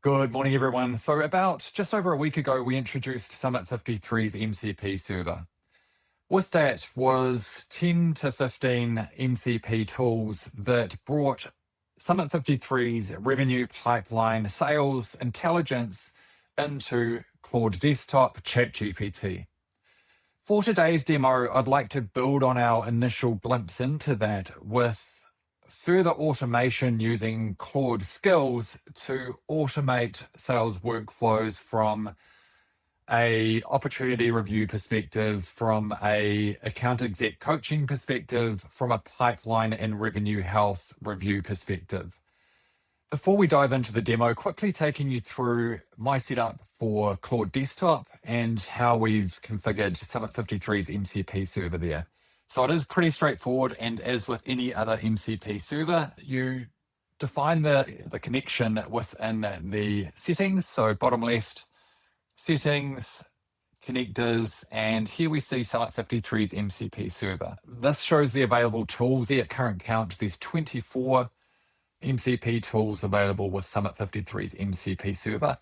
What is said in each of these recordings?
Good morning, everyone. So about just over a week ago, we introduced Summit 53's MCP server. With that was 10 to 15 MCP tools that brought Summit 53's revenue pipeline sales intelligence into Claude Desktop ChatGPT. For today's demo, I'd like to build on our initial glimpse into that with further automation using Claude skills to automate sales workflows from a opportunity review perspective, from a account exec coaching perspective, from a pipeline and revenue health review perspective. Before we dive into the demo, quickly taking you through my setup for Claude Desktop and how we've configured Summit 53's MCP server there. So it is pretty straightforward, and as with any other MCP server, you define the connection within the settings. So bottom left, settings, connectors, and here we see Summit 53's MCP server. This shows the available tools. At current count, there's 24 MCP tools available with Summit 53's MCP server.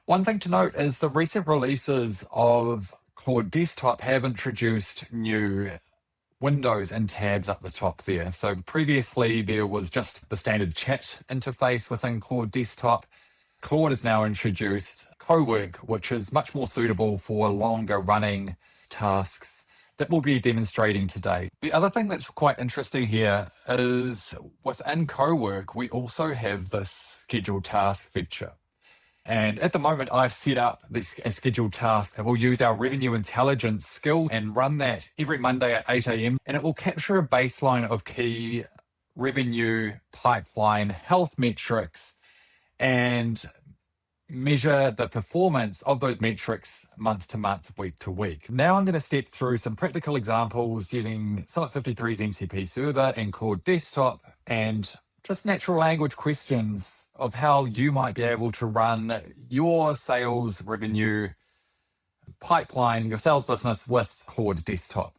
One thing to note is the recent releases of Claude Desktop have introduced new windows and tabs up the top there. So previously there was just the standard chat interface within Claude Desktop. Claude has now introduced co-work, which is much more suitable for longer running tasks that we'll be demonstrating today. The other thing that's quite interesting here is within co-work, we also have this scheduled task feature. And at the moment, I've set up this scheduled task that will use our revenue intelligence skill and run that every Monday at 8 a.m. And it will capture a baseline of key revenue pipeline health metrics and measure the performance of those metrics month to month, week to week. Now I'm going to step through some practical examples using Summit 53's MCP server and Claude Desktop and just natural language questions of how you might be able to run your sales revenue pipeline, your sales business with Claude Desktop.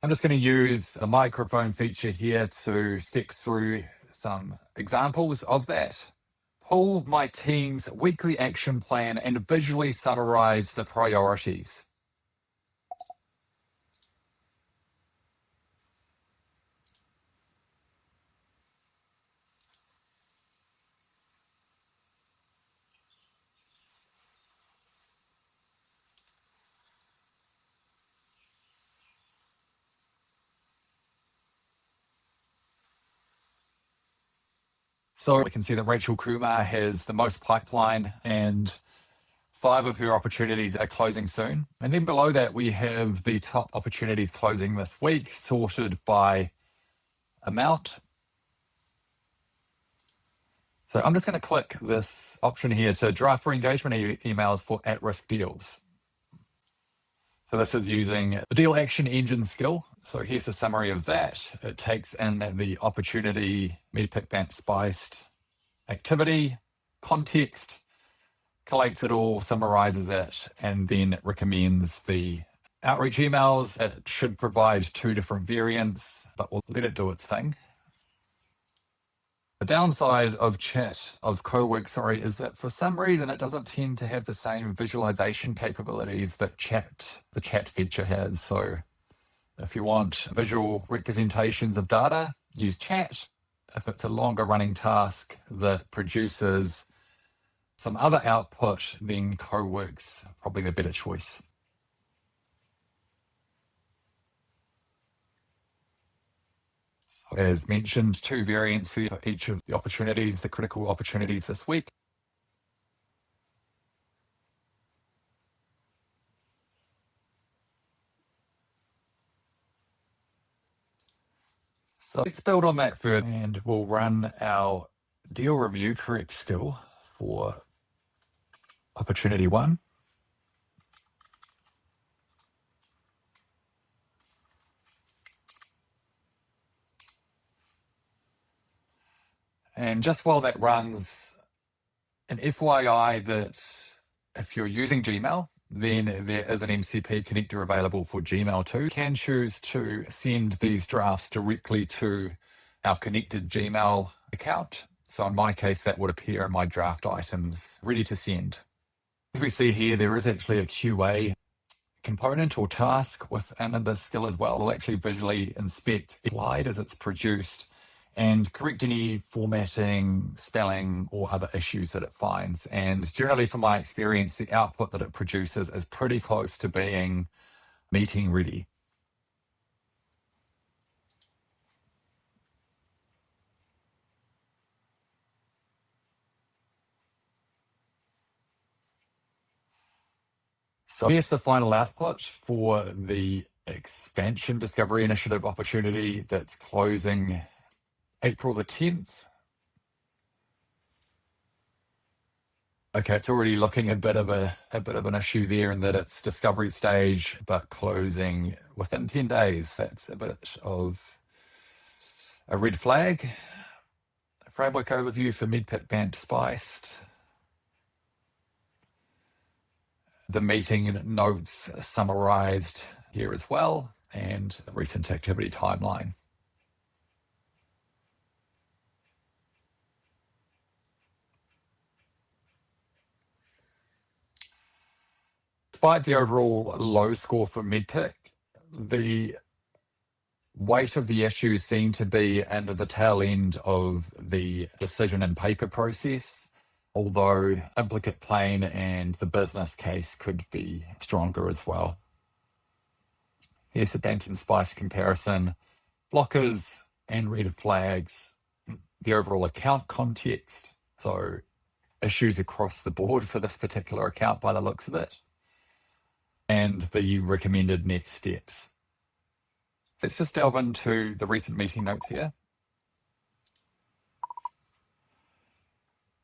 I'm just going to use the microphone feature here to step through some examples of that. Pull my team's weekly action plan and visually summarize the priorities. So we can see that Rachel Kumar has the most pipeline and 5 of her opportunities are closing soon. And then below that, we have the top opportunities closing this week, sorted by amount. So I'm just going to click this option here to draft for engagement emails for at-risk deals. So this is using the deal action engine skill. So here's a summary of that. It takes in the opportunity, MEDDPIC, BANT, spiced activity, context, collates it all, summarizes it, and then recommends the outreach emails. It should provide 2 different variants, but we'll let it do its thing. The downside of co-work, is that for some reason it doesn't tend to have the same visualization capabilities that the chat feature has. So if you want visual representations of data, use chat. If it's a longer running task that produces some other output, then co-work's probably the better choice. So as mentioned, 2 variants for each of the opportunities, the critical opportunities this week. So let's build on that further and we'll run our deal review prep skill for opportunity 1. And just while that runs, an FYI that if you're using Gmail, then there is an MCP connector available for Gmail too. You can choose to send these drafts directly to our connected Gmail account. So in my case, that would appear in my draft items ready to send. As we see here, there is actually a QA component or task within this skill as well. It'll actually visually inspect a slide as it's produced and correct any formatting, spelling, or other issues that it finds. And generally, from my experience, the output that it produces is pretty close to being meeting ready. So here's the final output for the expansion discovery initiative opportunity that's closing April the 10th. Okay, it's already looking a bit of an issue there in that it's discovery stage, but closing within 10 days. That's a bit of a red flag. Framework overview for MEDDPIC BANT spiced. The meeting notes summarized here as well, and the recent activity timeline. Despite the overall low score for MEDDPIC, the weight of the issues seem to be under the tail end of the decision and paper process, although implicate plane and the business case could be stronger as well. Here's a BANT and SPICE comparison, blockers and red flags, the overall account context, so issues across the board for this particular account by the looks of it, and the recommended next steps. Let's just delve into the recent meeting notes here.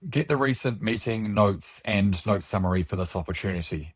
Get the recent meeting notes and note summary for this opportunity.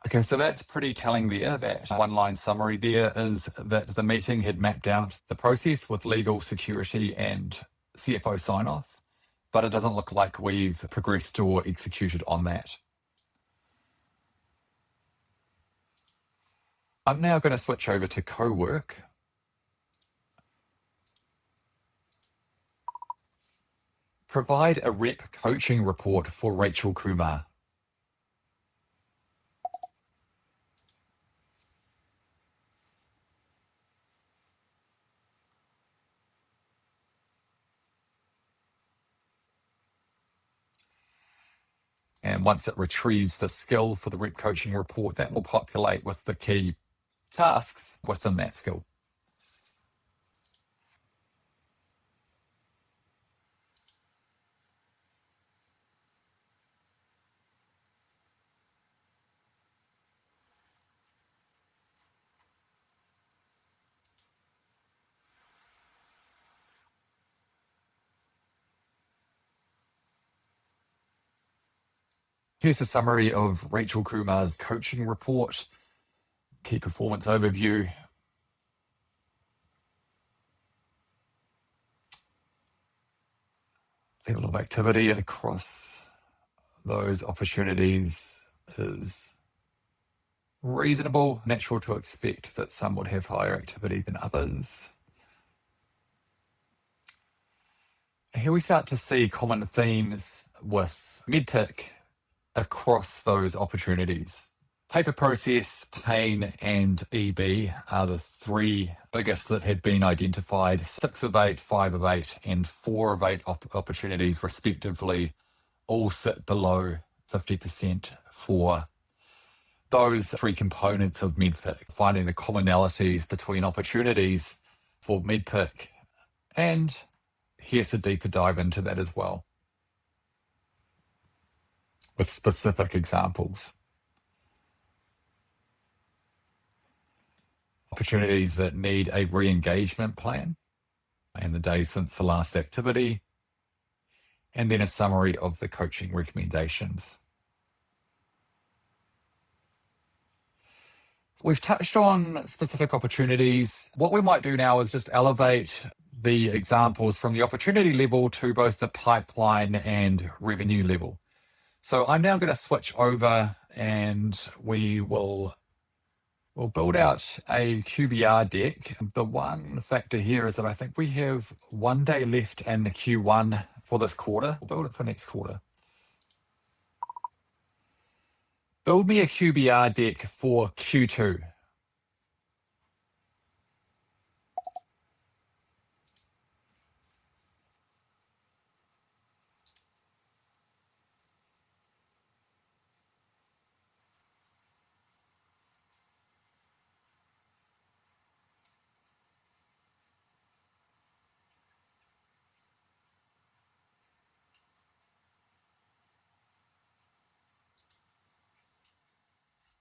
Okay, so that's pretty telling there. That one-line summary there is that the meeting had mapped out the process with legal, security, and CFO sign-off, but it doesn't look like we've progressed or executed on that. I'm now going to switch over to co-work. Provide a rep coaching report for Rachel Kumar. And once it retrieves the skill for the rep coaching report, that will populate with the key tasks within that skill. Here's a summary of Rachel Kumar's coaching report, key performance overview, level of activity across those opportunities is reasonable, natural to expect that some would have higher activity than others. Here we start to see common themes with MEDDPIC across those opportunities. Paper process, pain, and EB are the three biggest that had been identified. 6 of 8, 5 of 8, and 4 of 8 opportunities respectively all sit below 50% for those three components of MEDDPIC, finding the commonalities between opportunities for MEDDPIC. And here's a deeper dive into that as well, with specific examples. Opportunities that need a re-engagement plan and the days since the last activity, and then a summary of the coaching recommendations. We've touched on specific opportunities. What we might do now is just elevate the examples from the opportunity level to both the pipeline and revenue level. So I'm now going to switch over and we'll build out a QBR deck. The one factor here is that I think we have 1 day left in the Q1 for this quarter. We'll build it for next quarter. Build me a QBR deck for Q2.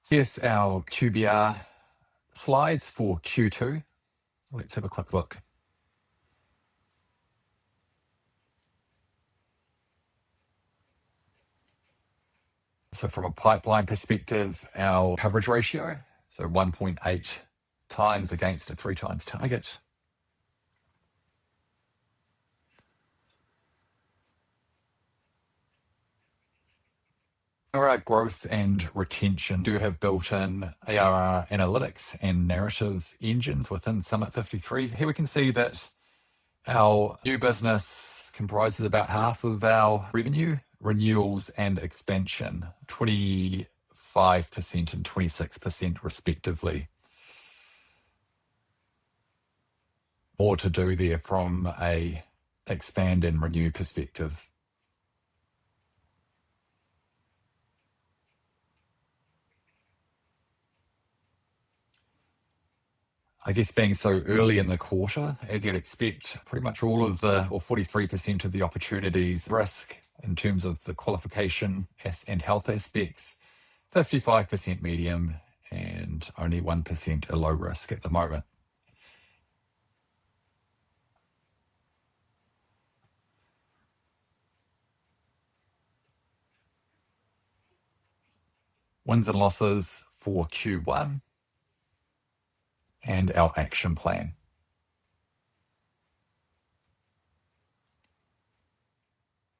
Here's our QBR slides for Q2. Let's have a quick look. So from a pipeline perspective, our coverage ratio, so 1.8 times against a 3 times target. Our growth and retention do have built-in ARR analytics and narrative engines within Summit 53. Here we can see that our new business comprises about half of our revenue, renewals and expansion, 25% and 26% respectively. More to do there from a expand and renew perspective. I guess being so early in the quarter, as you'd expect, pretty much all of the, or 43% of the opportunities risk in terms of the qualification and health aspects, 55% medium, and only 1% are low risk at the moment. Wins and losses for Q1 and our action plan.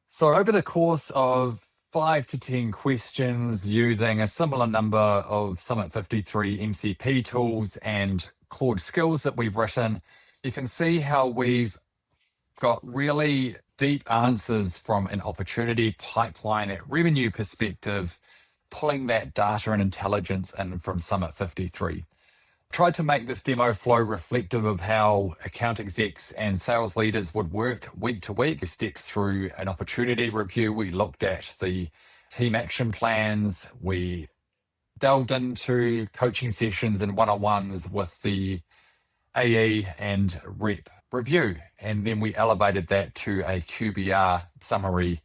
So over the course of 5 to 10 questions using a similar number of Summit 53 MCP tools and Claude skills that we've written, you can see how we've got really deep answers from an opportunity pipeline at revenue perspective, pulling that data and intelligence in from Summit 53. Tried to make this demo flow reflective of how account execs and sales leaders would work week to week. We stepped through an opportunity review. We looked at the team action plans. We delved into coaching sessions and one-on-ones with the AE and rep review. And then we elevated that to a QBR summary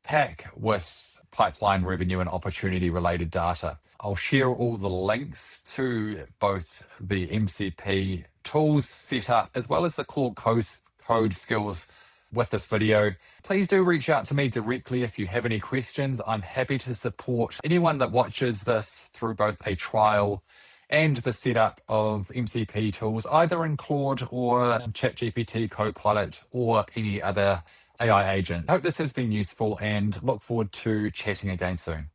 pack with pipeline revenue and opportunity related data. I'll share all the links to both the MCP tools setup as well as the Claude code skills with this video. Please do reach out to me directly if you have any questions. I'm happy to support anyone that watches this through both a trial and the setup of MCP tools, either in Claude or ChatGPT Copilot or any other AI agent. I hope this has been useful and look forward to chatting again soon.